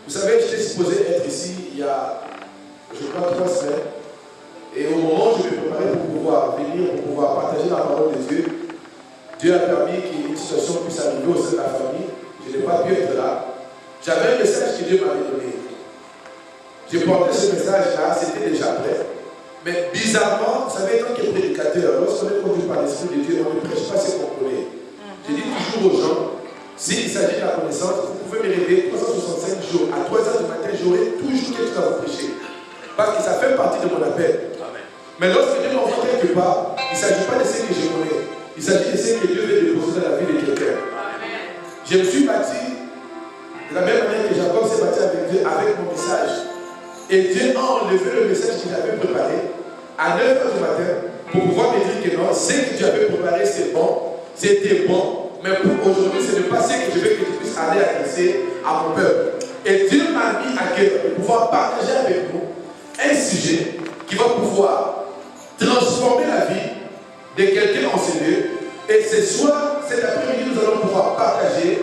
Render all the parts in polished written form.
Vous savez, j'étais supposé être ici il y a, je crois, 3 semaines. Et au moment où je me préparais pour pouvoir venir, pour pouvoir partager la parole de Dieu, Dieu a permis qu'une situation puisse arriver au sein de la famille. Je n'ai pas pu être là. J'avais un message que Dieu m'avait donné. J'ai porté ce message-là, c'était déjà prêt. Mais bizarrement, vous savez, tant que prédicateur, lorsqu'on est conduit par l'Esprit de Dieu, on ne prêche pas ce qu'on connaît. Je dis toujours aux gens, s'il s'agit de la connaissance, vous pouvez me réveiller 365 jours. À 3 heures du matin, j'aurai toujours quelque chose à vous prêcher. Parce que ça fait partie de mon appel. Mais lorsque Dieu m'envoie quelque part, il ne s'agit pas de ce que je connais. Il s'agit de ce que Dieu veut déposer dans la vie de quelqu'un. Je me suis bâti de la même manière que Jacob s'est bâti avec Dieu, avec mon message. Et Dieu a enlevé le message qu'il avait préparé à 9 h du matin pour pouvoir me dire que non, ce que tu avais préparé, c'est bon, c'était bon. Mais pour aujourd'hui, ce n'est pas ce que je veux que tu puisses aller adresser à mon peuple. Et Dieu m'a mis à cœur de pouvoir partager avec vous un sujet qui va pouvoir transformer la vie de quelqu'un en ce lieu. Et ce soir, cet après-midi, nous allons pouvoir partager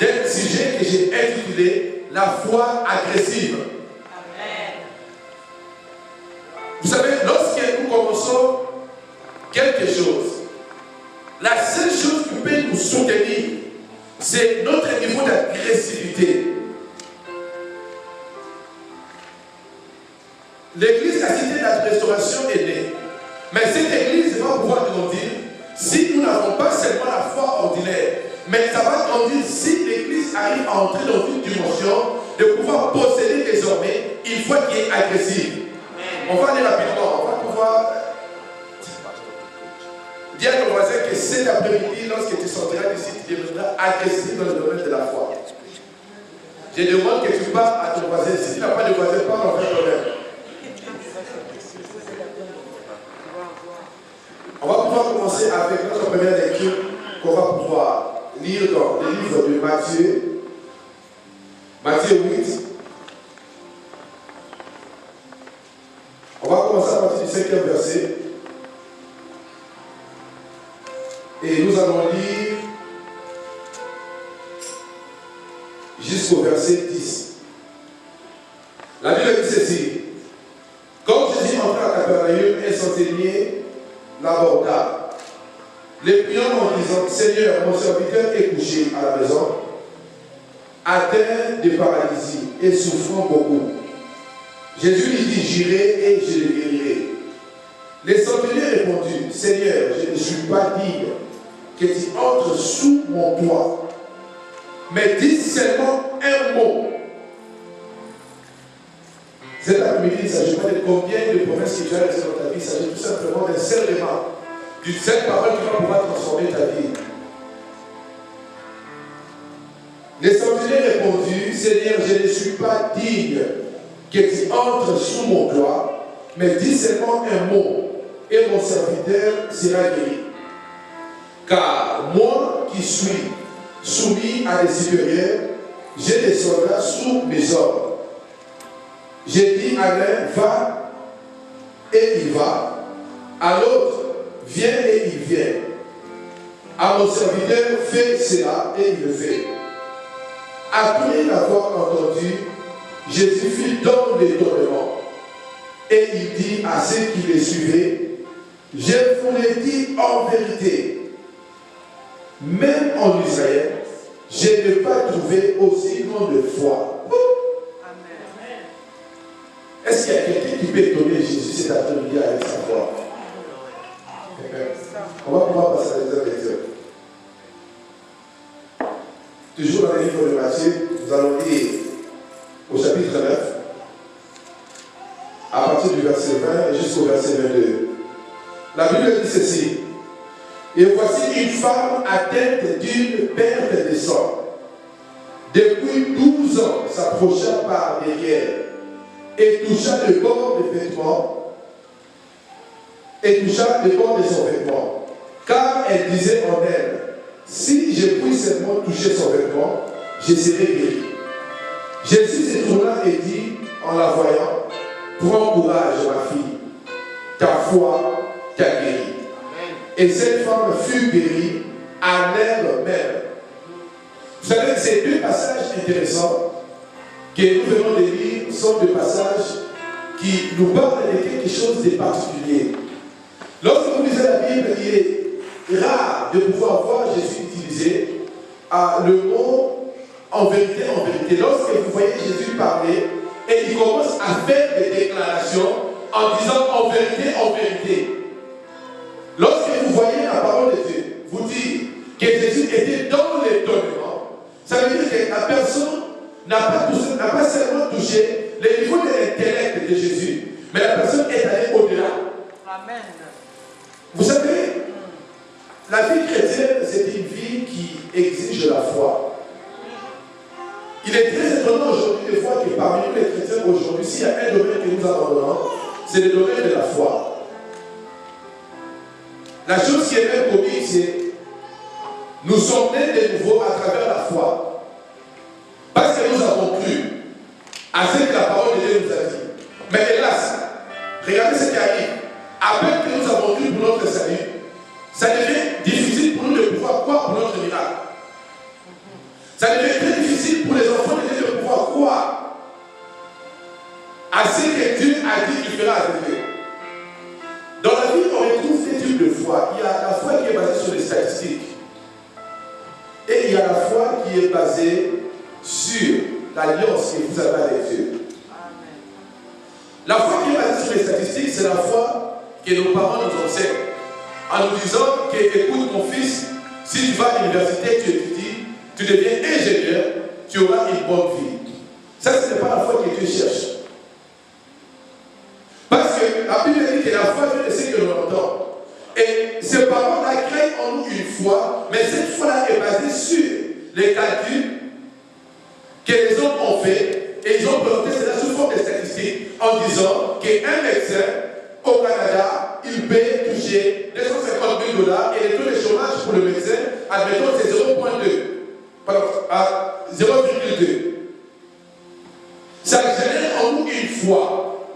d'un sujet que j'ai intitulé La foi agressive. Amen. Vous savez, lorsque nous commençons quelque chose, la seule chose qui peut nous soutenir, c'est notre niveau d'agressivité. L'église, la cité de la restauration est née. Mais cette église va pouvoir grandir si nous n'avons pas seulement la foi ordinaire, mais ça va grandir si l'église arrive à entrer dans une dimension de pouvoir posséder désormais une foi qui est agressive. On va aller rapidement, on va pouvoir dire à ton voisin que cet après-midi, lorsque tu sortiras d'ici, tu deviendras agressif dans le domaine de la foi. Je demande que tu parles à ton voisin. Si tu n'as pas de voisin, parle en fait toi-même. On va pouvoir commencer avec notre première lecture qu'on va pouvoir lire dans le livre de Matthieu. Matthieu 8. On va commencer à partir du 5e verset. Et nous allons lire jusqu'au verset 10. La Bible dit ceci. Quand Jésus entra à Capernaum, un centenier l'aborda, les priant en disant, Seigneur, mon serviteur est couché à la maison, atteint de paralysie et souffrant beaucoup. Jésus lui dit, j'irai et je le guérirai. Les centeniers répondit, Seigneur, je ne suis pas digne que tu entres sous mon toit, mais dis seulement un mot. Cet après-midi, il ne s'agit pas de combien de promesses que tu as laissées dans ta vie, il s'agit tout simplement d'un seul élément, d'une seule parole qui va pouvoir transformer ta vie. Les centeniers répondit, Seigneur, je ne suis pas digne que tu entres sous mon toit, mais dis seulement un mot, et mon serviteur sera guéri. Car moi qui suis soumis à des supérieurs, j'ai des soldats sous mes ordres. J'ai dit à l'un, va, et il va. À l'autre, viens, et il vient. À mon serviteur, fais cela, et il le fait. Après l'avoir entendu, Jésus fut dans l'étonnement. Et il dit à ceux qui le suivaient, je vous l'ai dit en vérité, même en Israël, je n'ai pas trouvé aussi grande foi. Est-ce qu'il y a quelqu'un qui peut étonner Jésus cet après-midi avec sa foi? On va pouvoir passer à l'examen des Dieu. Toujours dans le livre de Matthieu, nous allons lire au chapitre 9, à partir du verset 20 jusqu'au verset 22. La Bible dit ceci. Et voici une femme atteinte d'une perte de sang. Depuis 12 ans, s'approcha par derrière et toucha le bord des vêtements, et toucha le bord de son vêtement. Car elle disait en elle, si je puis seulement toucher son vêtement, je serai guéri. Jésus se tourna et dit, en la voyant, prends courage, ma fille, ta foi t'a guéri. Et cette femme fut guérie à l'heure même. Vous savez, ces deux passages intéressants que nous venons de lire sont des passages qui nous parlent de quelque chose de particulier. Lorsque vous lisez la Bible, il est rare de pouvoir voir Jésus utiliser le mot en vérité, en vérité. Lorsque vous voyez Jésus parler, et il commence à faire des déclarations en disant en vérité, en vérité. Lorsque vous voyez la parole de Dieu vous dire que Jésus était dans l'étonnement, ça veut dire que la personne n'a pas seulement touché le niveau de l'intellect de Jésus, mais la personne est allée au-delà. Amen. Vous savez, la vie chrétienne, c'est une vie qui exige la foi. Il est très étonnant aujourd'hui de voir que parmi nous les chrétiens aujourd'hui, s'il y a un domaine que nous abandonnons, c'est le domaine de la foi. La chose qui est même comique, c'est nous sommes nés de nouveau à travers la foi. Parce que nous avons cru à ce que la parole de Dieu nous a dit. Mais hélas, regardez ce qui arrive. Après que nous avons cru pour notre salut, ça devient difficile pour nous de pouvoir croire pour notre miracle. Ça devient très difficile pour les enfants de Dieu de pouvoir croire à ce que Dieu a dit qu'il fera avec eux. Dans la vie, on retrouve des types de foi. Il y a la foi qui est basée sur les statistiques. Et il y a la foi qui est basée sur l'alliance que vous avez avec Dieu. La foi qui est basée sur les statistiques, c'est la foi que nos parents nous enseignent. En nous disant que, écoute mon fils, si tu vas à l'université, tu étudies, tu deviens ingénieur, tu auras une bonne vie. Ça, ce n'est pas la foi que Dieu cherche. Parce que la Bible dit que la foi vient de ce que l'on entend. Et ces parents-là créent en nous une foi, mais cette foi-là est basée sur les calculs que les hommes ont fait, et ils ont présenté cela sous forme de statistiques, en disant qu'un médecin au Canada, il peut toucher 250 000 $ et le taux de chômage pour le médecin, admettons, c'est 0,2. Pardon, à 0,2. Ça génère en nous une foi.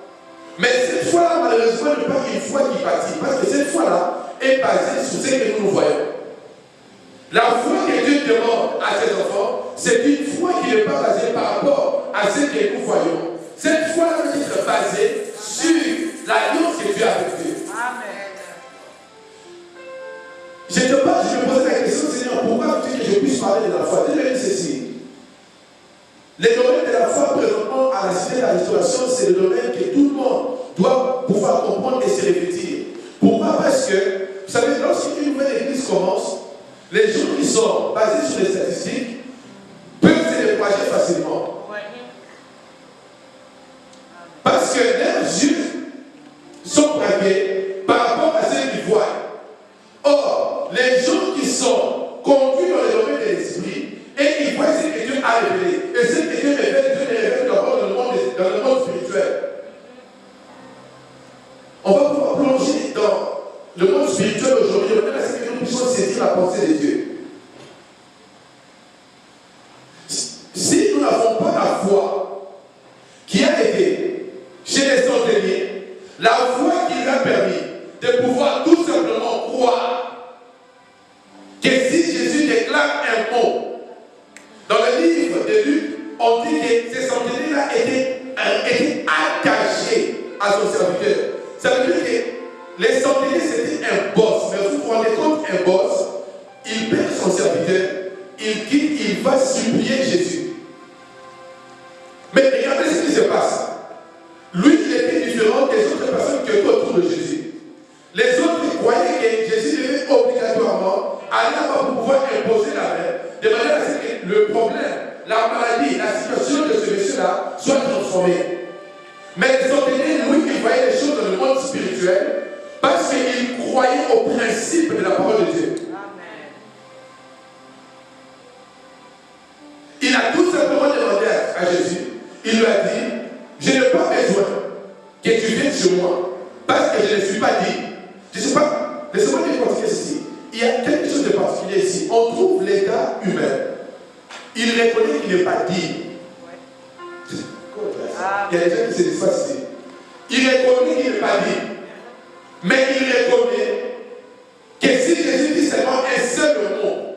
Mais cette foi-là, malheureusement, n'est pas une foi qui bâtit, parce que cette foi-là est basée sur ce que nous voyons. La foi que Dieu demande à ses enfants, c'est une foi qui n'est pas basée par rapport à ce que nous voyons. Cette foi-là doit être basée sur l'alliance que Dieu a avec Dieu. Amen. Je me posais la question, Seigneur, pourquoi veux-tu que je puisse parler de la foi? Dieu me dit ceci. Le domaine de la foi présentement à la cité de la restauration, c'est le domaine que tout le monde doit pouvoir comprendre et se répéter. Pourquoi? Parce que, vous savez, lorsqu'une nouvelle église commence, les gens qui sont basés sur les statistiques peuvent se décourager facilement. Parce que leurs yeux sont braqués par rapport à ce qu'ils voient. Or, les gens qui sont conduits dans le domaine de l'esprit, et ils voient ce que Dieu a révélé. Et ce que Dieu révèle, Dieu les révèle d'abord dans le monde spirituel. On va pouvoir plonger dans le monde spirituel aujourd'hui, de manière à ce que nous puissions saisir la pensée de Dieu. Si nous n'avons pas la foi qui a été chez les centeniers, la foi qui lui a permis de pouvoir tout simplement croire que si Jésus déclare un mot, dans le livre de Luc, on dit que ces centeniers-là étaient attachés à son serviteur. Ça veut dire que les centeniers, c'était un boss. Mais vous vous rendez compte, un boss, il perd son serviteur, il quitte, il va supplier Jésus. Mais regardez ce qui se passe. Lui, il était différent des autres personnes qui étaient autour de Jésus. Les autres croyaient que Jésus devait obligatoirement aller là-bas pour pouvoir imposer la main, de manière à ce que le problème, la maladie, la situation de ce monsieur-là soit transformée. Mais les centeniers, lui, il voyait les choses dans le monde spirituel parce qu'il croyait au principe de la parole de Dieu. Amen. Il a tout simplement demandé à Jésus, il lui a dit, je n'ai pas besoin que tu viennes chez moi parce que je ne suis pas dit. Je ne sais pas, laissez-moi dire continuer ceci. Il y a quelque chose de particulier ici. On trouve l'état humain. Il reconnaît qu'il n'est pas digne. Il y a des gens qui se disent pas ici. Il reconnaît qu'il n'est pas digne. Mais il reconnaît que si Jésus dit seulement un seul mot,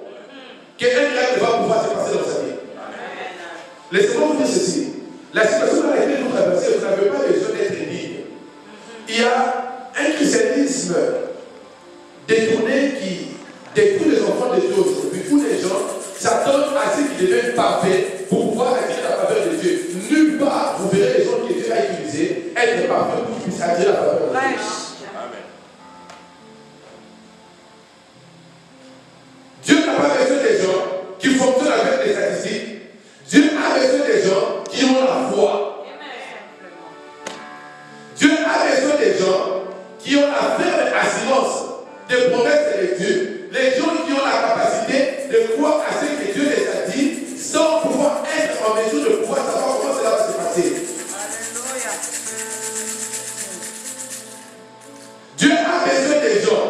qu'un miracle va pouvoir se passer dans sa vie. Laissez-moi vous dire ceci. La situation dans laquelle vous traversez, vous n'avez pas besoin d'être libre. Il y a un christianisme détourné qui détruit les enfants de Dieu aujourd'hui, où les gens s'attendent à ce qu'ils deviennent parfaits pour pouvoir attirer la faveur de Dieu. Nulle part, vous verrez les gens que Dieu a utilisés être parfaits pour qu'ils puissent attirer la faveur de Dieu. Amen. Dieu n'a pas besoin des gens qui fonctionnent avec les statistiques. Dieu a besoin des gens qui ont la foi. Dieu a besoin des gens qui ont la ferme assurance des promesses de Dieu. Les gens qui ont la capacité de croire à ce que Dieu les a dit sans pouvoir être en mesure de pouvoir savoir comment cela va se passer. Alléluia. Dieu a besoin des gens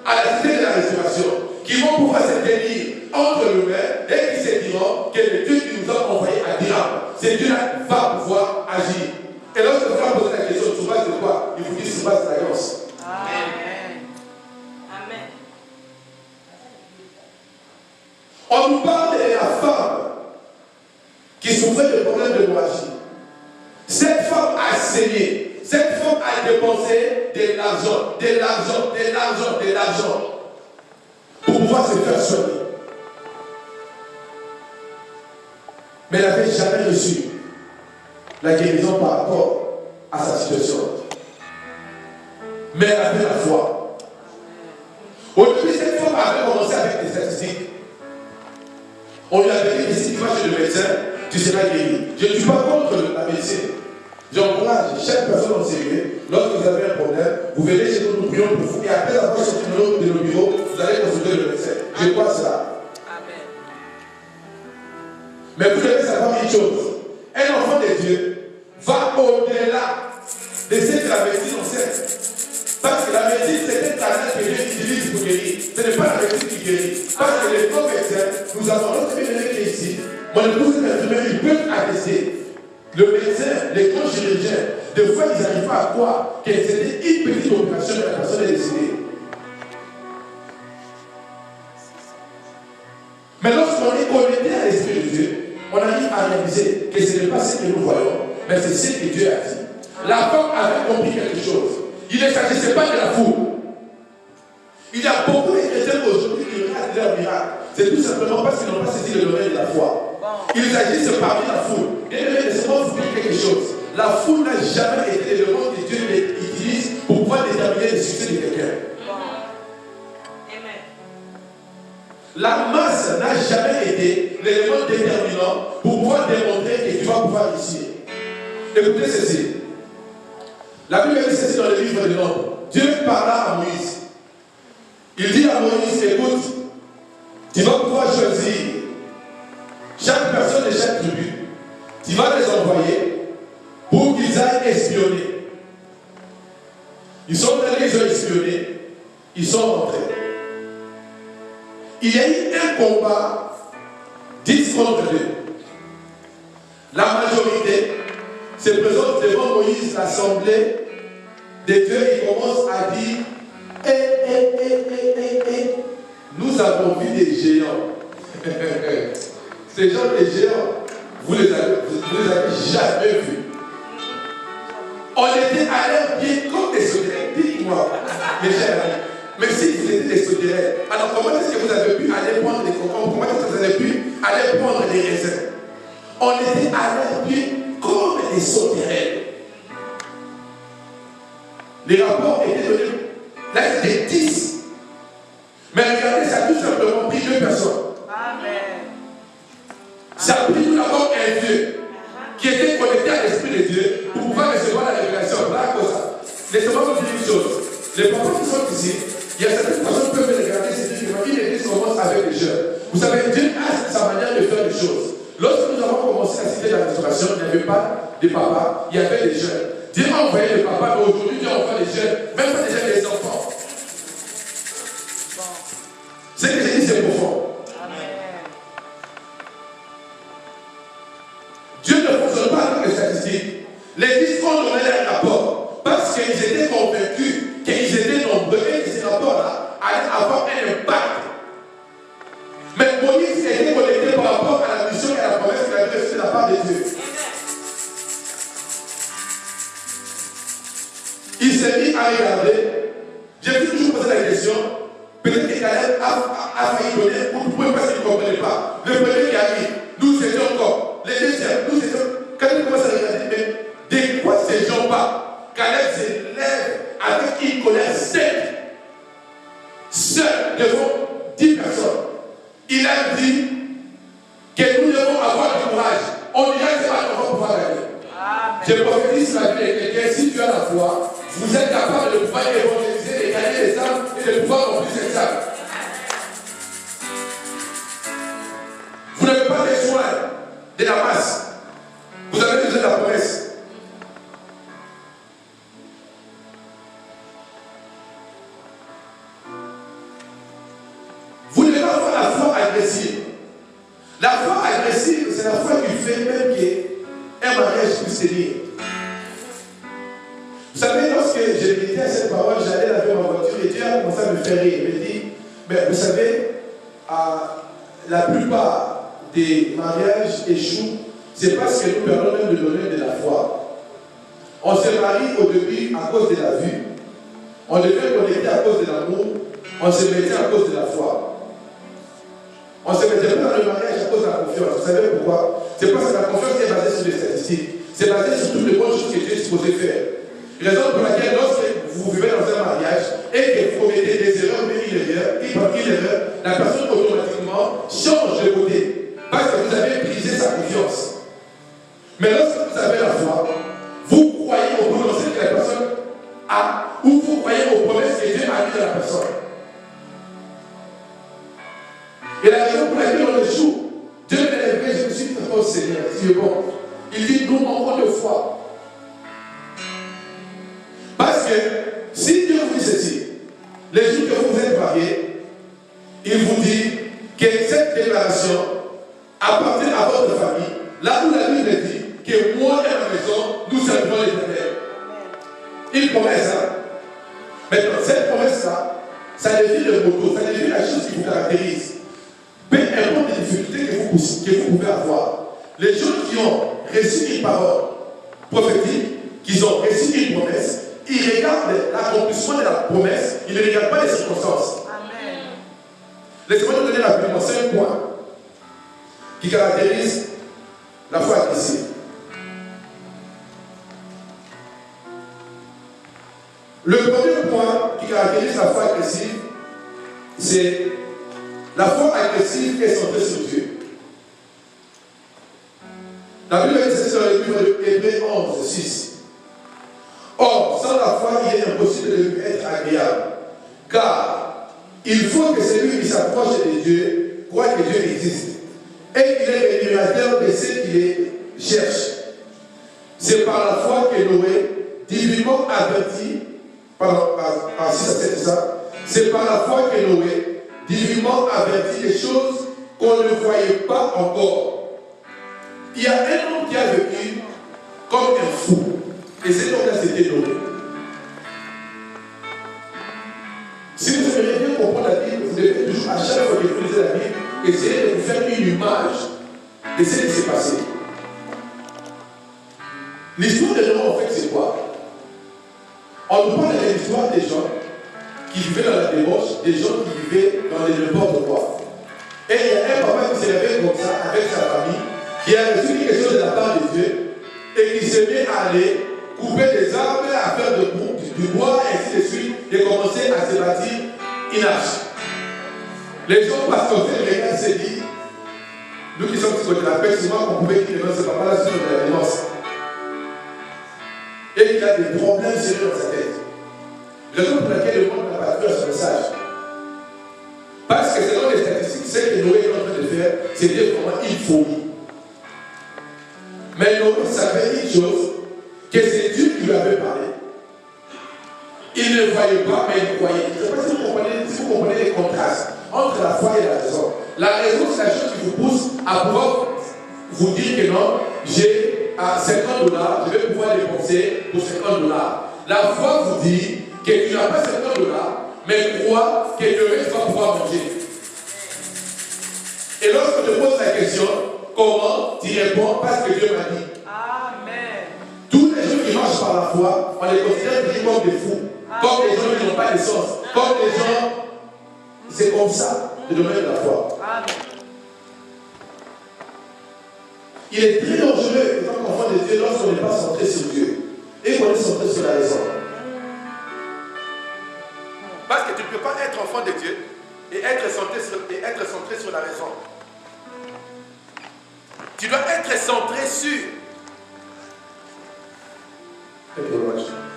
à la cité de la restauration qui vont pouvoir se tenir entre le mains et qui se diront que le Dieu qui nous a envoyé à dire, ce Dieu-là va pouvoir agir. Et lorsque vous avez posé la question, sur base de quoi? Il vous dit sur base de l'alliance. Amen. Amen. On nous parle de la femme qui souffrait de problèmes d'hémorragie. Cette femme a saigné. Cette femme a dépensé de l'argent pour pouvoir se faire soigner. Mais elle n'avait jamais reçu la guérison par rapport à sa situation. Mais elle avait la foi. Au début, cette femme avait commencé avec des statistiques. On lui avait dit, si tu vas chez le médecin, tu seras guéri. Je ne suis pas contre la médecine. J'encourage chaque personne en sérieux, lorsque vous avez un problème, vous venez chez nous, nous prions pour vous, et après avoir sorti de nos bureaux, vous allez consulter le médecin. Je crois ça. Amen. Mais vous devez savoir une chose. Un enfant de Dieu va au-delà de ce que la médecine enseigne. Parce que la médecine, c'est un talent que Dieu utilise pour guérir. Ce n'est pas la médecine qui guérit. Parce que les bons médecins, nous avons notre bien-aimé qui est ici. Mon épouse est infirmière, ils peuvent attester. Le médecin, les grands chirurgiens, des fois ils n'arrivent pas à croire que c'était une petite opération que la personne est décédée. Mais lorsqu'on est connecté à l'Esprit de Dieu, on arrive à réaliser que ce n'est pas ce que nous voyons, mais c'est ce que Dieu a dit. La femme avait compris quelque chose. Il ne s'agissait pas de la foule. Il y a beaucoup de chrétiens aujourd'hui qui regardent leur miracle. C'est tout simplement parce qu'ils n'ont pas saisi le domaine de la foi. Ils agissent parmi la foule. Et laissez-moi vous dire quelque chose. La foule n'a jamais été l'élément que Dieu utilise pour pouvoir déterminer le succès de quelqu'un. La masse n'a jamais été l'élément déterminant pour pouvoir démontrer que tu vas pouvoir réussir. Écoutez ceci. La Bible dit ceci dans le livre de Nombres. Dieu parla à Moïse. Il dit à Moïse, écoute, tu vas pouvoir choisir chaque personne de chaque tribu. Tu vas les envoyer pour qu'ils aillent espionner. Ils sont allés, ils ont espionné. Ils sont rentrés. Il y a eu un combat 10 contre 2. La majorité se présente devant Moïse, l'assemblée de Dieu, et commence à dire nous avons vu des géants. Ces gens des géants, vous les avez jamais vus. On était à leur pied comme des sauterelles. Dites-moi, mes chers amis. Mais si vous étiez des sauterelles, alors comment est-ce que vous avez pu aller prendre des cocons? Comment est-ce que vous avez pu aller prendre des raisins? On était à leur pied comme des sauterelles. Les rapports étaient donnés. Là, c'était 10. Mais regardez, ça a tout simplement pris 2 personnes. Amen. Ça a pris tout d'abord un Dieu qui était connecté à l'Esprit de Dieu pour pouvoir recevoir la révélation. Voilà ça. Laissez-moi vous dire une chose. Les papas qui sont ici, il y a certaines personnes qui peuvent regarder ces livres. Une église commence avec les jeunes. Vous savez, Dieu a sa manière de faire les choses. Lorsque nous avons commencé à citer la restauration, il n'y avait pas de papas, il y avait des jeunes. Dieu a envoyé les papas, mais aujourd'hui Dieu envoie les jeunes, même pas déjà les enfants. Ce que j'ai dit, c'est profond. Dieu ne fonctionne pas avec les statistiques. Les 10 ont donné un rapport parce qu'ils étaient convaincus qu'ils étaient nombreux et que ces rapports-là allaient avoir un impact. Mais Moïse était connecté par rapport à la mission et à la promesse qu'il avait reçue de la part de Dieu. m'a regardé, je me suis toujours posé la question, peut-être que Caleb a failli donner, ou pourquoi parce qu'il ne comprenait pas. Le premier qui arrive, nous étions encore. Les deuxièmes, nous étions. Quand il commence à regarder, mais de quoi ces gens parlent? Caleb se lève avec une colère sec, seul devant 10 personnes. Il a dit que nous devons avoir du courage. On dira que c'est pas qu'on va pouvoir gagner. Je prophétise la vie de quelqu'un, si tu as la foi, vous êtes capable de pouvoir évangéliser, de gagner les âmes et de pouvoir remplir ces âmes. Vous n'avez pas besoin de la masse. Vous avez besoin de la promesse. Vous devez avoir la foi agressive. La foi agressive, c'est la foi qui fait même qu'un mariage puisse tenir. Vous savez, lorsque j'ai médité à cette parole, j'allais laver ma voiture et Dieu a commencé à me faire rire. Il me dit, mais vous savez, la plupart des mariages échouent, c'est parce que nous perdons même le domaine de la foi. On se marie au début à cause de la vue. On devait connecter à cause de l'amour. On se mettait à cause de la foi. On ne se mettait pas dans le mariage à cause de la confiance. Vous savez pourquoi? C'est parce que la confiance est basée sur les statistiques. C'est basé sur toutes les bonnes choses que Dieu est supposé faire. Raison pour laquelle lorsque vous vivez dans un mariage et que vous commettez des erreurs, mais une erreur, la personne automatiquement change de côté. Parce que vous avez brisé sa confiance. Mais lorsque vous avez la foi, vous croyez au potentiel que la personne a, ou vous croyez aux promesses que Dieu a mises à la personne. Et la raison pour laquelle on échoue, Dieu m'a élevé, je me suis dit, oh Seigneur, tu es bon. Il dit, nous manquons de foi. Parce que si Dieu vous dit ceci, les jours que vous êtes mariés, il vous dit que cette déclaration appartient à votre famille. Là où la Bible dit que moi et ma maison, nous servirons l'Éternel. Une promesse, hein? Maintenant, cette promesse-là, ça devient le motto, ça devient la chose qui vous caractérise. Peu importe les difficultés que vous pouvez avoir, les gens qui ont reçu une parole prophétique, qui ont reçu une promesse, ils regardent l'accomplissement de la promesse, ils ne regardent pas les circonstances. Amen. Laissez-moi vous donner rapidement 5 points qui caractérisent la foi agressive. Le premier point qui caractérise la foi agressive, c'est la foi agressive est centrée sur Dieu. La Bible dit dans le livre de Hébreux 11, 6. Or, sans la foi, il est impossible de lui être agréable. Car il faut que celui qui s'approche de Dieu croit que Dieu existe et qu'il est rémunérateur de ceux qui les cherchent. C'est par la foi que Noé, divinement averti, c'est par la foi que Noé, divinement averti des choses qu'on ne voyait pas encore. Il y a un homme qui a vécu comme un fou. Et cet homme-là, c'était Noé. Si vous aimeriez bien comprendre la Bible, vous devez toujours, à chaque fois que vous lisez la Bible, essayer de vous faire une image de ce qui s'est passé. L'histoire de Noé, en fait, c'est quoi? On nous parle de l'histoire des gens qui vivaient dans la débauche, des gens qui vivaient dans les n'importe quoi. Et il y a un papa qui s'est réveillé comme ça, avec sa famille, qui a reçu quelque chose de la part de Dieu, et qui s'est mis à aller couper des arbres, à faire du bois, et ainsi de suite, et commencer à se bâtir une arche. Les gens passent comme ça, et regardent, se disent, nous qui sommes psychothérapeutes, souvent on pouvait dire que ce papa-là sur de la démence. Et il a des problèmes sérieux dans sa tête. Raison pour laquelle le monde n'a pas cru à ce message. Parce que selon les statistiques, ce que Noé est en train de faire, c'était vraiment une folie. Mais Noé savait une chose, que c'est Dieu qui lui avait parlé. Il ne voyait pas, mais il croyait. Je ne sais pas si vous comprenez les contrastes entre la foi et la raison. La raison, c'est la chose qui vous pousse à pouvoir vous dire que non, j'ai à $50, je vais pouvoir dépenser pour $50. La foi vous dit que tu n'as pas $50, mais crois que le reste va pouvoir manger. Et lorsque je te pose la question, comment tu réponds? Parce que Dieu m'a dit. Amen. Tous les gens qui marchent par la foi, on les considère comme des fous. Amen. Comme les gens qui n'ont pas de sens. Comme les gens, c'est comme ça, le domaine de la foi. Amen. Il est très dangereux, en tant qu'enfant de Dieu, lorsqu'on n'est pas centré sur Dieu. Et qu'on est centré sur la raison. Parce que tu ne peux pas être enfant de Dieu et être centré sur la raison. Tu dois être centré sur.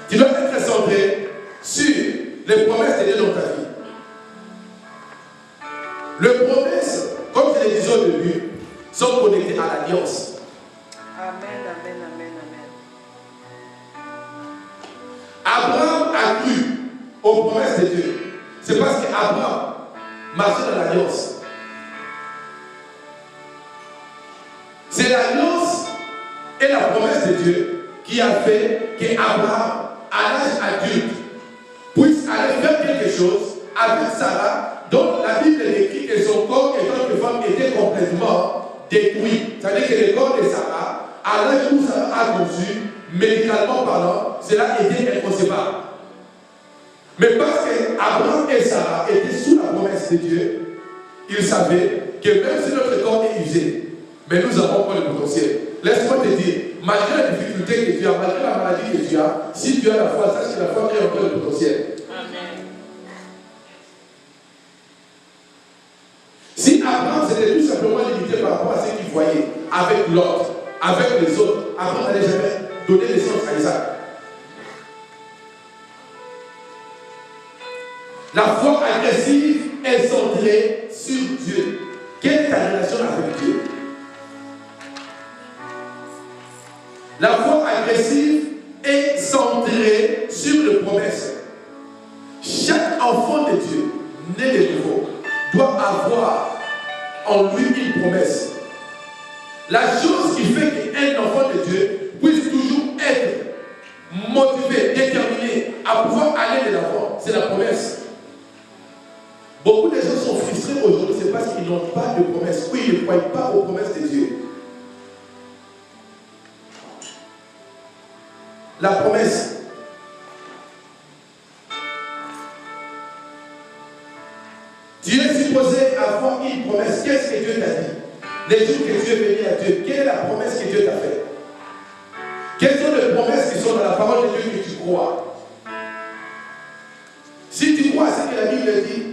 Tu dois être centré sur les promesses de Dieu dans ta vie. Les promesses, comme je le disais au début, sont connectées à l'alliance. Amen, amen, amen, amen. Abraham a cru aux promesses de Dieu. C'est parce qu'Abraham marchait dans l'alliance. C'est l'alliance et la promesse de Dieu qui a fait qu'Abraham, à l'âge adulte, puisse aller faire quelque chose avec Sarah, dont la Bible décrit que son corps étant une femme était complètement détruit. C'est-à-dire que le corps de Sarah, à l'âge où Sarah a conçu, médicalement parlant, cela était inconcevable. Mais parce qu'Abraham et Sarah étaient sous la promesse de Dieu, ils savaient que même si notre corps est usé, mais nous avons encore le potentiel. Laisse-moi te dire, malgré la difficulté que tu as, malgré la maladie que tu as, si tu as la foi, sache que la foi crée encore le potentiel. Amen. Si Abraham s'était tout simplement limité par rapport à ce qu'il voyait avec l'autre, avec les autres, Abraham n'allait jamais donner naissance à Isaac. La foi agressive est centrée sur Dieu. Quelle est ta relation avec Dieu? La foi agressive est centrée sur les promesses. Chaque enfant de Dieu, né de nouveau, doit avoir en lui une promesse. La chose qui fait qu'un enfant de Dieu puisse toujours être motivé, déterminé à pouvoir aller de l'avant, c'est la promesse. Beaucoup de gens sont frustrés aujourd'hui, c'est parce qu'ils n'ont pas de promesse. Oui, ils ne croient pas aux promesses de Dieu. La promesse. Dieu est supposé avoir une promesse. Qu'est-ce que Dieu t'a dit? Les jours que Dieu est venu à Dieu, quelle est la promesse que Dieu t'a faite? Quelles sont les promesses qui sont dans la parole de Dieu que tu crois? Si tu crois à ce que la Bible dit,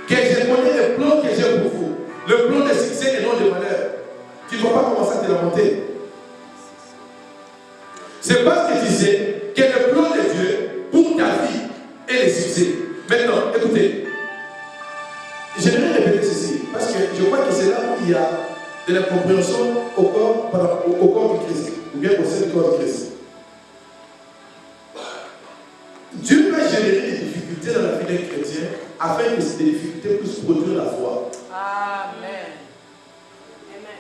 que je connais les plans que j'ai pour vous, le plan de succès et non de malheur, tu ne vas pas commencer à te lamenter. C'est parce que tu sais que le plan de Dieu pour ta vie est le succès. Maintenant, écoutez, j'aimerais répéter ceci, parce que je crois que c'est là où il y a de la compréhension au corps du Christ, ou bien au sein du corps du Christ. Dieu va générer des difficultés dans la vie d'un chrétien afin que ces difficultés puissent produire la foi. Amen. Amen.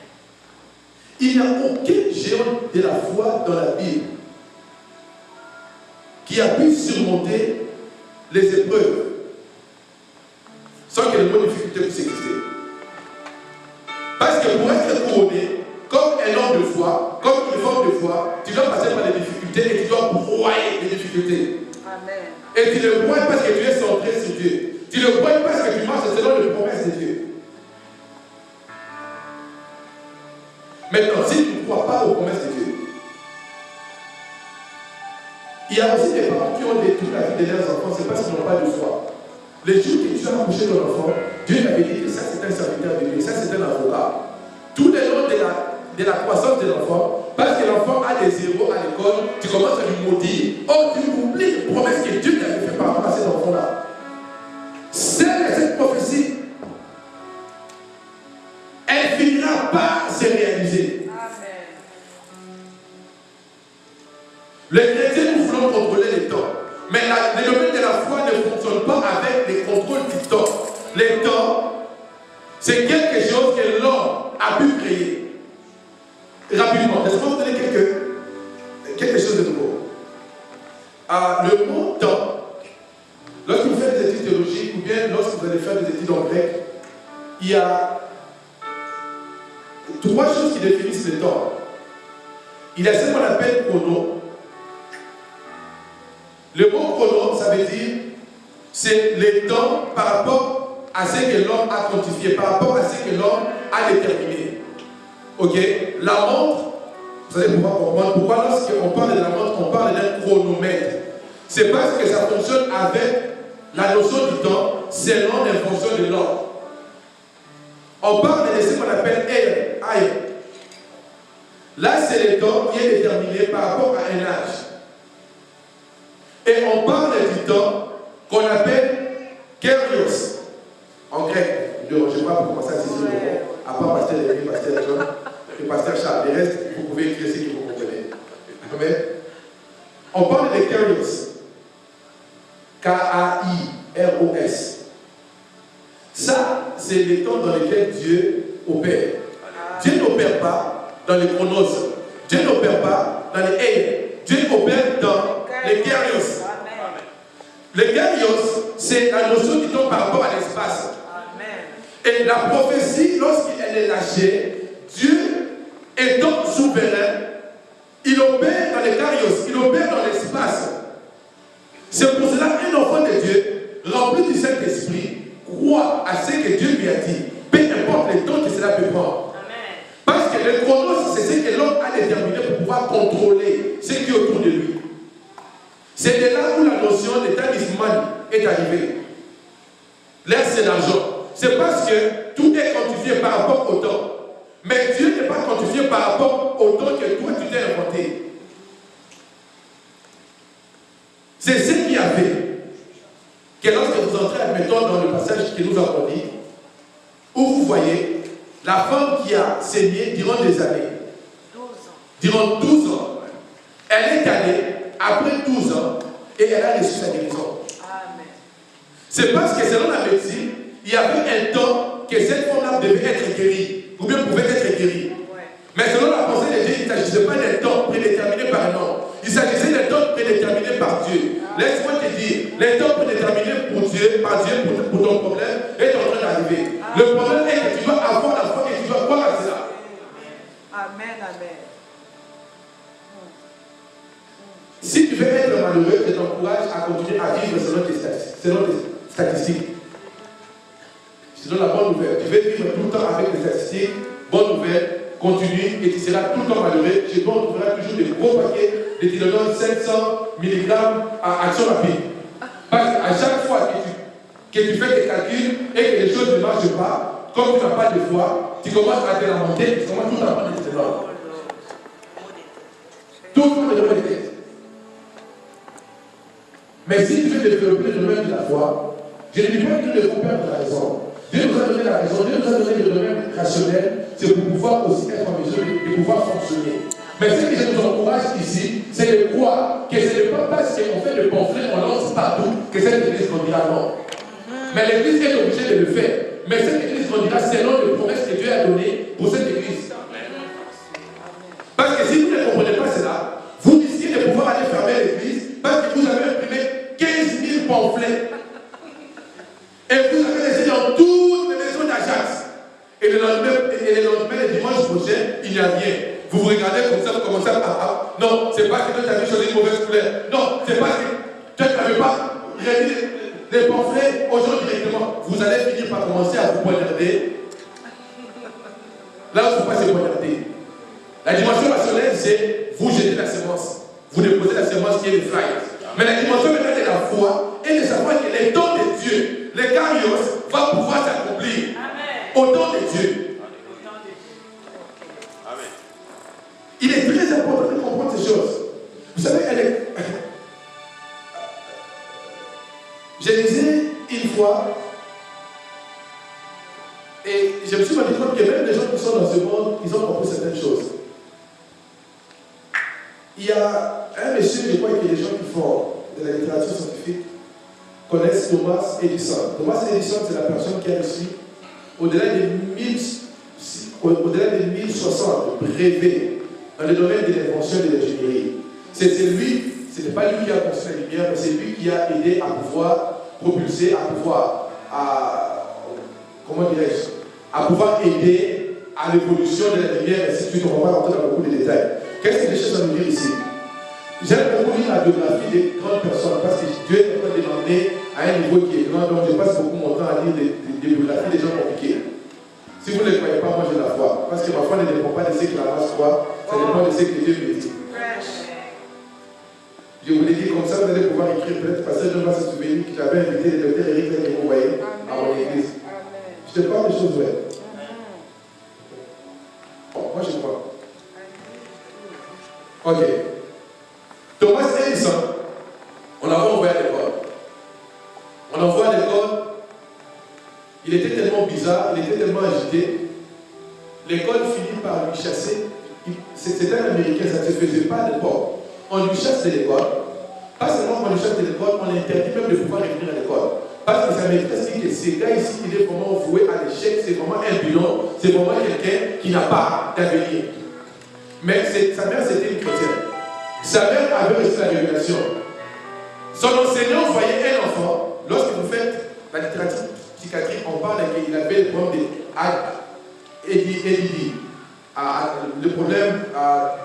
Il n'y a aucun géant de la foi dans la Bible qui a pu surmonter les épreuves sans que le mot difficulté puisse exister. Parce que pour être couronné, comme un homme de foi, comme une femme de foi, tu dois passer par les difficultés et tu dois broyer les difficultés. Amen. Et tu le broies parce que tu es centré sur Dieu. Tu le broies parce que tu marches selon les promesses de Dieu. Maintenant, si tu ne crois pas aux promesses de Dieu, il y a aussi des parents qui ont détruit la vie de leurs enfants, c'est parce qu'ils n'ont pas de foi. Les jours que tu as accouché ton enfant, Dieu t'avait dit que ça c'est un serviteur de Dieu, ça c'est un avocat. Tout le long de la croissance de l'enfant, parce que l'enfant a des zéros à l'école, tu commences à lui maudire. Oh, tu oublies les promesses que Dieu t'avait fait par rapport à cet enfant-là. Cette prophétie, elle finira par se réaliser. Amen. Les chrétiens, nous voulons contrôler les temps. Mais le domaine de la foi ne fonctionne pas avec les contrôles du temps. Les temps, c'est quelque chose que l'homme a pu créer. Rapidement, laisse-moi vous donner quelque chose de nouveau. Le mot temps, lorsque vous faites des études théologiques ou bien lorsque vous allez faire des études en grec, il y a trois choses qui définissent le temps. Il y a ce qu'on appelle chrono. Le mot chrono, ça veut dire, c'est le temps par rapport à ce que l'homme a quantifié, par rapport à ce que l'homme a déterminé. Ok? La montre, vous allez pouvoir comprendre pourquoi lorsqu'on parle de la montre, on parle d'un chronomètre. C'est parce que ça fonctionne avec la notion du temps selon les fonctions de l'homme. On parle de ce qu'on appelle air. Là, c'est le temps qui est déterminé par rapport à un âge. Et on parle du temps qu'on appelle kérios en grec. Je ne sais pas comment ça se dit, à part pasteur Lévi, pasteur John et pasteur Charles. Les restes, vous pouvez écrire ce que vous comprenez. Amen. On parle de kérios. K-A-I-R-O-S. Ça, c'est le temps dans lequel Dieu opère. Dieu n'opère pas dans les chronos. Dieu n'opère pas dans les airs. Dieu opère dans les kérios. Les kérios, c'est la notion du temps par rapport à l'espace. Et la prophétie, lorsqu'elle est lâchée, Dieu étant souverain, il opère dans les kérios, il opère dans l'espace. C'est pour cela qu'un enfant de Dieu, rempli du Saint-Esprit, croit à ce que Dieu lui a dit, peu importe le temps que cela peut prendre. Parce que le chronos, c'est ce que l'homme a déterminé pour pouvoir contrôler ce qui est autour de lui. C'est de là où la notion de time is money est arrivée. L'air, c'est l'argent. C'est parce que tout est quantifié par rapport au temps. Mais Dieu n'est pas quantifié par rapport au temps que toi tu t'es inventé. C'est ce qui a fait que lorsque vous entrez, admettons, dans le passage que nous avons dit, où vous voyez la femme qui a saigné durant des années, 12 ans. durant 12 ans, elle est allée après 12 ans et elle a reçu sa guérison. Amen. C'est parce que selon la médecine, il y avait un temps que cette femme-là devait être guérie, ou bien pouvait être guérie. Ouais. Mais selon la pensée de Dieu, il ne s'agissait pas d'un temps prédéterminé par un homme. Il s'agissait d'un temps prédéterminé par Dieu. Laisse-moi te dire, le temps prédéterminé par Dieu pour ton problème est en train d'arriver. Le problème est que tu dois avoir la foi et tu dois croire à cela. Amen, amen. Si tu veux être malheureux, je t'encourage à continuer à vivre selon tes statistiques. Je te donne la bonne nouvelle. Tu veux vivre tout le temps avec les statistiques. Bonne nouvelle. Continue et tu seras tout le temps malheureux. Chez toi, on trouvera toujours des gros paquets de Tylenol 700 mg à action rapide. Parce qu'à chaque fois que tu fais tes calculs et que les choses ne marchent pas, comme tu n'as pas de foi, tu commences à te lamenter, tu commences tout à prendre des Tylenol. Tout le temps, de des têtes. Mais si tu veux développer le domaine de la foi, je ne dis pas que Dieu ne faut perdre la raison. Dieu nous a donné la raison, Dieu nous a donné le domaine rationnel, c'est pour pouvoir aussi être en mesure de pouvoir fonctionner. Mais ce que je nous encourage ici, c'est de croire que ce n'est pas parce qu'on fait le pamphlet, on lance partout, que cette église grandira, non. Mais l'église est obligée de le faire. Mais cette église grandira selon les promesses que Dieu a données pour cette église. Parce que si vous ne comprenez pas cela, vous risquez de pouvoir aller fermer l'église parce que vous avez imprimé 15 000 pamphlets. Et vous avez laissé dans toutes les maisons d'Ajax. Et le lendemain, le dimanche prochain, il n'y a rien. Vous vous regardez comme ça, vous commencez à... Non, c'est pas que tu avais choisi une mauvaise couleur. Non, c'est pas que tu n'avais pas réuni les pamphlets aux gens directement. Vous allez finir par commencer à vous poignarder. Là où il ne faut pas se poignarder. La dimension rationnelle, c'est vous jetez la semence. Vous déposez la semence qui est le fly. Mais la dimension maintenant de la foi est de savoir que les dons de Dieu, les kérios, va pouvoir s'accomplir. Au nom de Dieu. Amen. Il est très important de comprendre ces choses. Vous savez, je disais une fois, et je me suis rendu compte que même les gens qui sont dans ce monde, ils ont compris certaines choses. Il y a un monsieur, je crois que les gens qui font de la littérature scientifique connaissent Thomas Edison. Thomas Edison, c'est la personne qui a reçu au-delà de 1060 brevets dans le domaine de l'invention et de l'ingénierie. Ce n'est pas lui qui a conçu la lumière, mais c'est lui qui a aidé à pouvoir propulser, à pouvoir aider à l'évolution de la lumière, et ainsi de suite. On ne va pas rentrer dans beaucoup de détails. Qu'est-ce que les choses à nous dire ici? J'aime beaucoup lire la biographie des grandes personnes. un niveau qui est grand, donc je passe beaucoup mon temps à lire des biographies des gens compliqués. Si vous ne les croyez pas, moi j'ai la foi. Parce que ma foi ne dépend pas de ce que la masse croit, ça dépend de ce que Dieu me dit. Je vous l'ai dit comme ça, vous allez pouvoir écrire peut-être, parce que je vais se souvenir que j'avais invité le docteur Eric que vous voyez à mon église. Je te parle des choses vraies. Bon, moi je crois. Ok. Thomas Edison, on l'avait envoyé à l'école. On l'envoie à l'école. Il était tellement bizarre, il était tellement agité. L'école finit par lui chasser. C'était un Américain, ça ne se faisait pas à l'époque. On lui chasse de l'école. Pas seulement qu'on lui chasse de l'école, on interdit même de pouvoir revenir à l'école. Parce que les Américains disent que ces gars ici, il est vraiment voué à l'échec, c'est vraiment un bilan, c'est vraiment quelqu'un qui n'a pas d'avenir. Mais sa mère, c'était une chrétienne. Sa mère avait reçu la révélation. Son enseignant voyait un enfant. Lorsque vous faites la littérature psychiatrique, on parle qu'il avait le problème de ADD, le problème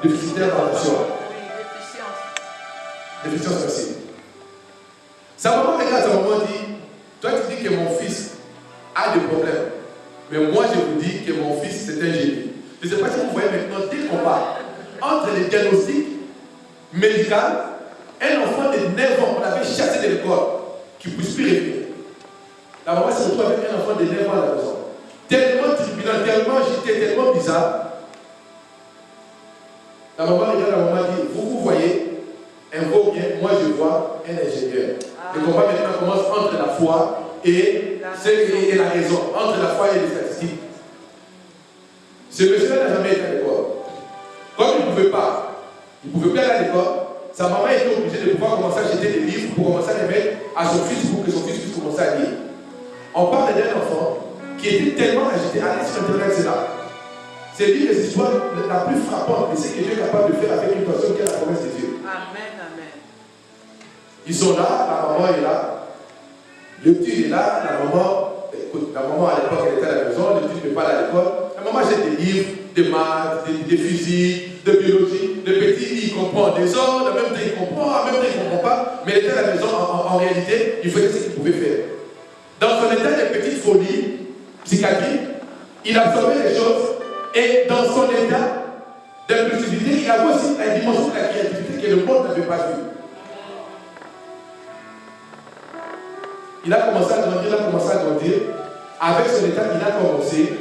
déficitaire d'attention. Déficience passive. Sa maman regarde sa maman dit, toi tu dis que mon fils a des problèmes, mais moi je vous dis que mon fils c'est un génie. Je ne sais pas si vous voyez maintenant, dès qu'on parle entre les diagnostics médicaux, un enfant de 9 ans, on l'avait chassé de l'école, qui ne puisse plus revenir. La maman se retrouve avec un enfant de 9 ans à la maison. Tellement turbulent, tellement agité, tellement bizarre. La maman regarde la maman dit, vous voyez, un beau bien, moi je vois un ingénieur. Le combat maintenant commence entre la foi et la raison, entre la foi et les statistiques. Ce monsieur n'a jamais été à l'école. Comme il ne pouvait plus aller à l'école, sa maman était obligée de pouvoir commencer à acheter des livres pour commencer à les mettre à son fils pour que son fils puisse commencer à lire. On parle d'un enfant qui était tellement agité, allez sur Internet, c'est là. C'est l'une des histoires la plus frappante de ce que Dieu est capable de faire avec une personne qui a la promesse de Dieu. Amen, amen. Ils sont là, la maman est là, le petit est là, la maman, écoute, la maman à l'époque elle était à la maison, le petit ne peut pas aller à l'école. La maman jette des livres, des maths, des physiques, de biologie. Le petit il comprend des ordres, en même temps il comprend, en même temps il ne comprend pas, mais il était à la maison, en réalité, il faisait ce qu'il pouvait faire. Dans son état de petite folie psychiatrique, il absorbait les choses. Et dans son état d'impulsivité, il avait aussi la dimension de la créativité que le monde n'avait pas vue. Il a commencé à grandir, Avec son état, il a commencé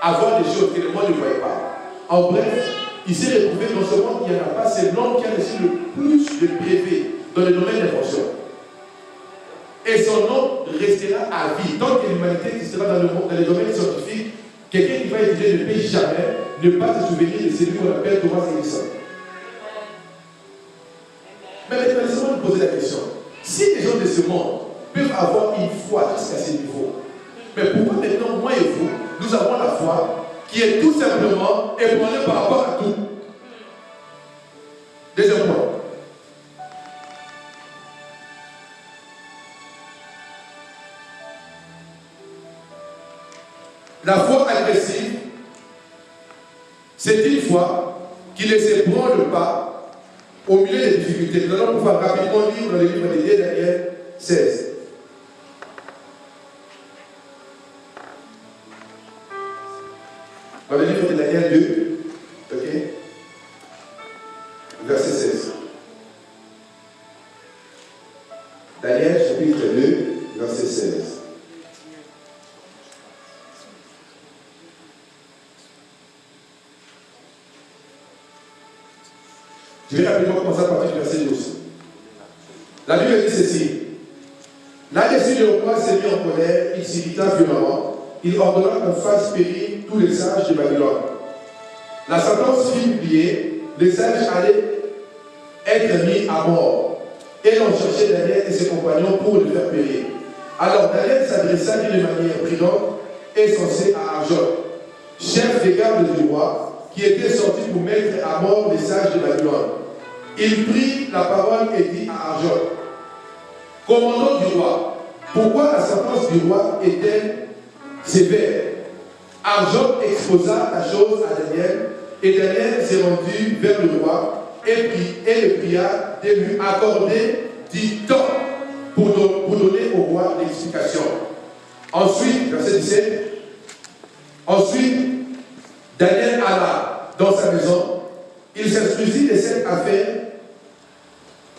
à voir des choses que le monde ne voyait pas. En bref, il s'est retrouvé dans ce monde, il n'y en a pas, c'est l'homme qui a reçu le plus de brevets dans le domaine des fonctions. Et son nom restera à vie. Tant que l'humanité existera dans les domaines scientifiques, quelqu'un qui va étudier ne peut jamais ne pas se souvenir de celui qu'on appelle Thomas Edison. Mais maintenant, laissez-moi nous poser la question. Si les gens de ce monde peuvent avoir une foi jusqu'à ce niveau, mais pourquoi maintenant, moi et vous, nous avons la foi qui est tout simplement ébranlée par rapport à tout? Deuxième point. La foi agressive, c'est une foi qui ne s'ébranle pas au milieu des difficultés. Nous allons pouvoir rapidement lire dans le livre de Daniel 16. Dans le livre de Daniel 2, ok, verset 16. Daniel chapitre 2, verset 16. Je vais rapidement commencer à partir du verset 12. La Bible dit ceci. Là-dessus, le roi s'est mis en colère, il s'irrita violemment, il ordonna qu'on fasse périr tous les sages de Babylone. La sentence fut publiée, les sages allaient être mis à mort. Et l'on cherchait Daniel et ses compagnons pour le faire périr. Alors Daniel s'adressa d'une manière prudente et sensée à Arjoc, chef des gardes du roi, qui était sorti pour mettre à mort les sages de Babylone. Il prit la parole et dit à Arjoc, commandant du roi, pourquoi la sentence du roi est-elle sévère? Arjoc exposa la chose à Daniel, et Daniel s'est rendu vers le roi et le pria de lui accorder du temps pour donner au roi l'explication. Ensuite, verset 17, ensuite, Daniel alla dans sa maison, il s'instruisit de cette affaire.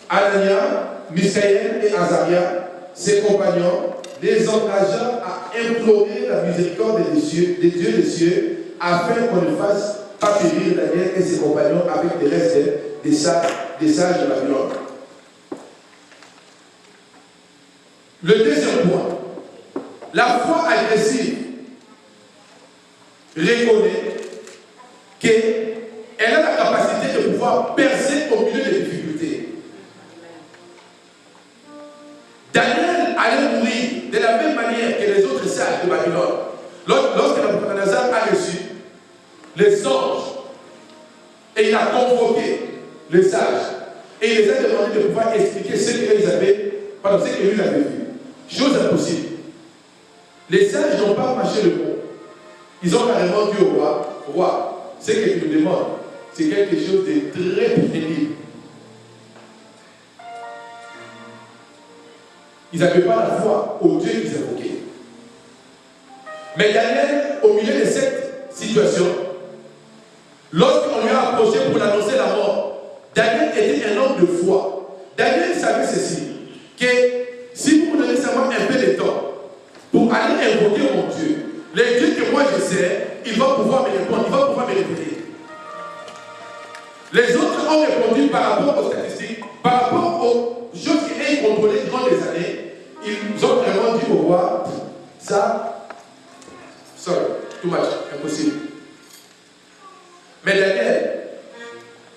Anania, Misaël et Azaria, ses compagnons, les engagea à implorer la miséricorde des dieux des cieux, afin qu'on ne fasse pas périr Daniel et ses compagnons avec les restes des sages de Babylone. Le deuxième point, la foi agressive reconnaît qu'elle a la capacité de pouvoir percer au milieu des difficultés. Daniel allait mourir de la même manière que les autres sages de Babylone. Lorsque Nabuchodonosor a reçu les anges et il a convoqué les sages et il les a demandé de pouvoir expliquer ce que lui avait vu. Chose impossible. Les sages n'ont pas marché le mot. Ils ont carrément dit au roi, ce que tu nous demandes, c'est quelque chose de très pénible. Ils n'avaient pas la foi au Dieu qu'ils invoquaient. Mais Daniel, au milieu de cette situation, lorsqu'on lui a approché pour l'annoncer la mort, Daniel était un homme de foi. Daniel savait ceci, que si vous me donnez seulement un peu de temps pour aller invoquer mon Dieu, le Dieu que moi je sais, il va pouvoir me répondre, il va pouvoir me répéter. Les autres ont répondu par rapport aux statistiques, par rapport aux choses qui ont contrôlées durant des années. Ils ont vraiment dit au roi, ça, sorry, too much, impossible. Mais Daniel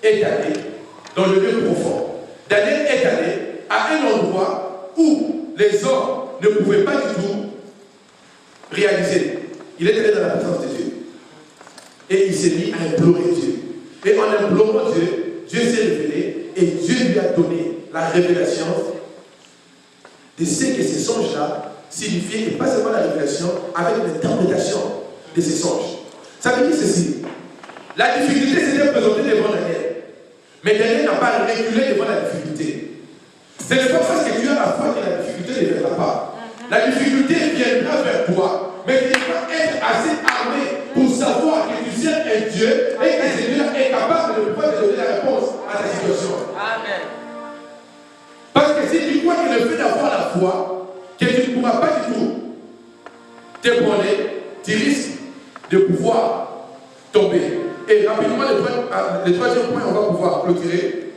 est allé dans le lieu profond. Daniel est allé à un endroit où les hommes ne pouvaient pas du tout réaliser. Il est allé dans la présence de Dieu. Et il s'est mis à implorer Dieu. Et en implorant Dieu, Dieu s'est révélé et Dieu lui a donné la révélation de ce que ces songes-là signifiaient, et pas seulement la révélation, avec l'interprétation de ces songes. Ça veut dire ceci. La difficulté s'était présentée devant Daniel. Mais Daniel n'a pas reculé devant la difficulté. Ce n'est pas parce que tu as la foi que la difficulté ne viendra pas. La difficulté viendra vers toi, mais tu dois être assez armé pour savoir que tu sers un Dieu et que ce Dieu est capable de pouvoir te donner la réponse à ta situation. Amen. Parce que si tu crois que le fait d'avoir la foi, que tu ne pourras pas du tout t'ébranler, tu risques de pouvoir tomber. Et rapidement, le troisième point, on va pouvoir clôturer.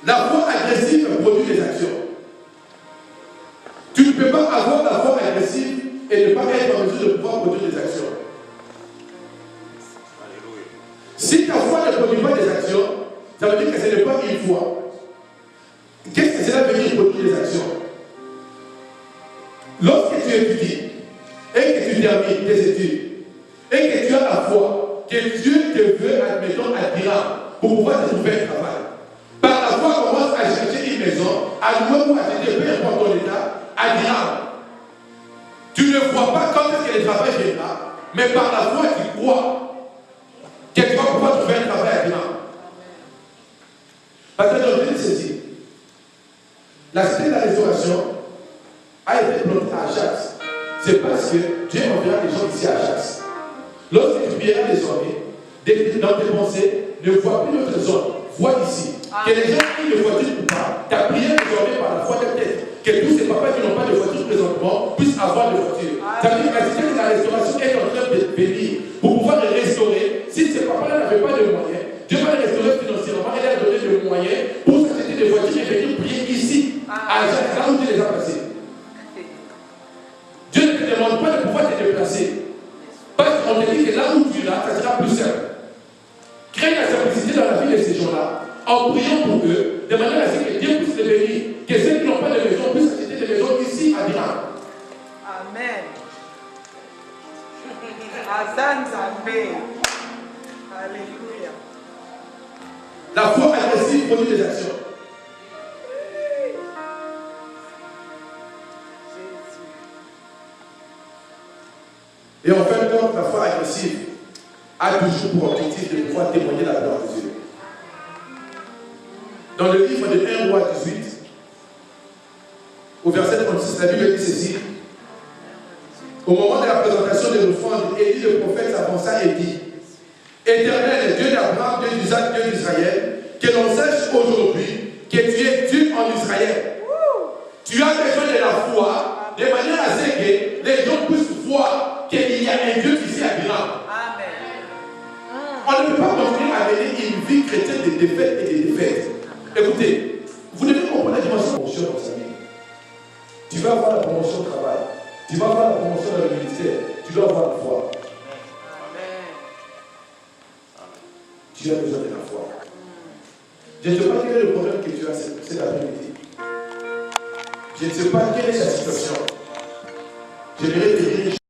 La foi agressive produit des actions. Tu ne peux pas avoir la foi agressive et ne pas être en mesure de pouvoir produire des actions. Alléluia. Si ta foi ne produit pas des actions, ça veut dire que ce n'est pas une foi. Qu'est-ce que cela veut dire produire des actions? Lorsque tu étudies et que tu termines tes études et que tu as la foi que Dieu te veut, admettons, à Dirham pour pouvoir te trouver un travail. Par la foi, commence à chercher une maison, à louer ou à acheter, peu importe ton état, à Dirham. Tu ne vois pas quand est-ce que le travail viendra, mais par la foi, tu crois que tu vas pouvoir trouver un travail à Dirham. Parce que je dis ceci. La cité de la restauration a été plantée à Ajax. C'est parce que Dieu enverra les gens ici à Ajax. Lorsque tu prieras désormais, dans tes pensées, ne vois plus notre zone. Vois ici. Que les gens qui ne voiture ou pas, ta prière désormais par la foi de tête. Que tous ces papas qui n'ont pas de voiture présentement puissent avoir de voiture. Ça veut dire que la cité de la restauration est en train de venir pour pouvoir les restaurer. Si ces papas-là n'avaient pas de moyens, Dieu va les restaurer financièrement et leur donner des moyens pour s'acheter des voitures et venir prier ici, à Ajax, là où Dieu les a placés. Dieu ne te demande pas de pouvoir te déplacer. Parce qu'on te dit que là où tu iras, ça sera plus simple. Crée la simplicité dans la vie de ces gens-là, en priant pour eux, de manière à ce que Dieu puisse les bénir, que ceux qui n'ont pas de maison puissent acheter des maisons ici à Dirham. Amen. Amen. Alléluia. La foi agressive produit des actions. Et en fin de compte, la foi agressive a toujours pour objectif de pouvoir témoigner la gloire de Dieu. Dans le livre de 1 roi 18, au verset 36, la Bible dit ceci. Au moment de la présentation de l'offrande, Élie le prophète s'avança et dit: Éternel, Dieu d'Abraham, Dieu d'Isaac, Dieu d'Israël, que l'on sache aujourd'hui que tu es Dieu en Israël. Tu as besoin de la foi, de manière à ce que les gens puissent voir qu'il y a un Dieu qui est grand. On ne peut pas continuer à mener une vie chrétienne de défaites et de défaites. Écoutez, vous devez comprendre la dimension de la promotion dans sa vie. Tu vas avoir la promotion au travail. Tu vas avoir la promotion dans le ministère. Tu dois avoir la foi. Tu as besoin de la foi. Je ne sais pas quel est le problème que tu as cet après-midi. Je ne sais pas quelle est la situation. J'aimerais te dire